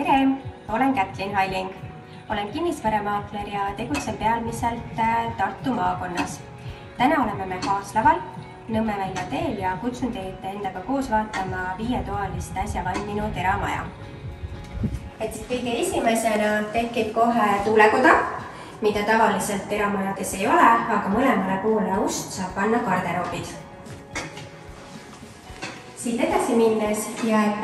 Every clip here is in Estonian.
Tere, olen Kätlin Hailing. Olen kinnisvaramaakler ja tegutsen pealmiselt Tartu maakonnas. Täna oleme me Kaaslaval, Nõmme välja teel ja kutsun teid endaga koos vaatama 5-toalist äsja valminud eramaja. Kõige esimesena tekib kohe tuulekoda, mida tavaliselt eramajades ei ole, aga mõlemale poole ust saab panna garderoobid. Siit edasi minnes jääb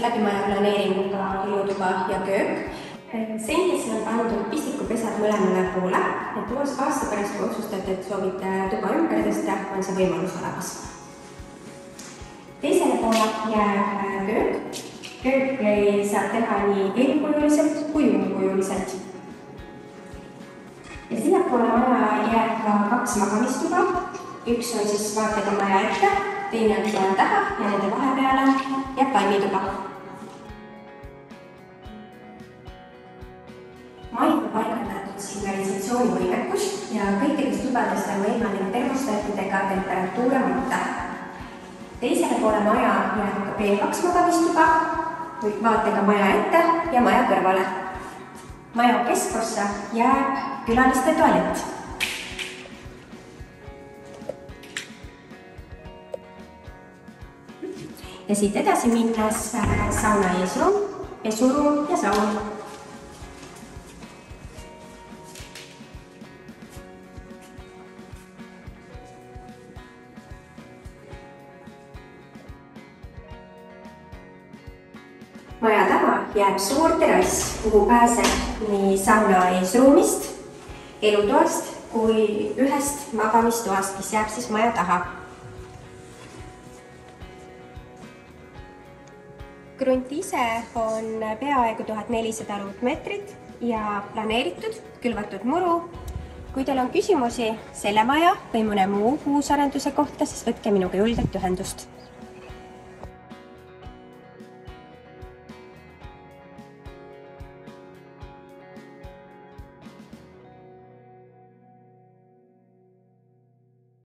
läbimaja planeeringuga ilutuba ja köök. Sendisse on pandud pistikupesad mõlemale poole, et aasta pärast, kui otsustate, et soovite tuba ümber tõsta, on see võimalus olemas. Teisele poole jääb köök. Kööki saab teha nii eelkujuliselt kui umbkujuliselt. Ja siiapoole maja jääb ka 2 magamistuba. Üks on siis vaatega maja ette, teine on maja taha ja nende vahepeale jääb palmituba. Maid on paigaldatud signalisatsioonivõimekus ja kõikidest tubadest on võimalik termostaatidega temperatuure mõõta. Teisele poole maja jääb veel 2 magamistuba, vaatega maja ette ja maja kõrvale. Maja keskossa jääb külaliste toalett. Ja siit edasi minnes sauna eesruum, pesuruum ja saun. Maja taha jääb suur terrass, kuhu pääseb nii sauna eesruumist, elutoast kui ühest magamistoast, mis jääb siis maja taha. Krunt ise on peaaegu 1400 ruutmeetrit ja planeeritud, külvatud muru. Kui teil on küsimusi selle maja või mõne muu uusarenduse kohta, siis võtke minuga julgelt ühendust.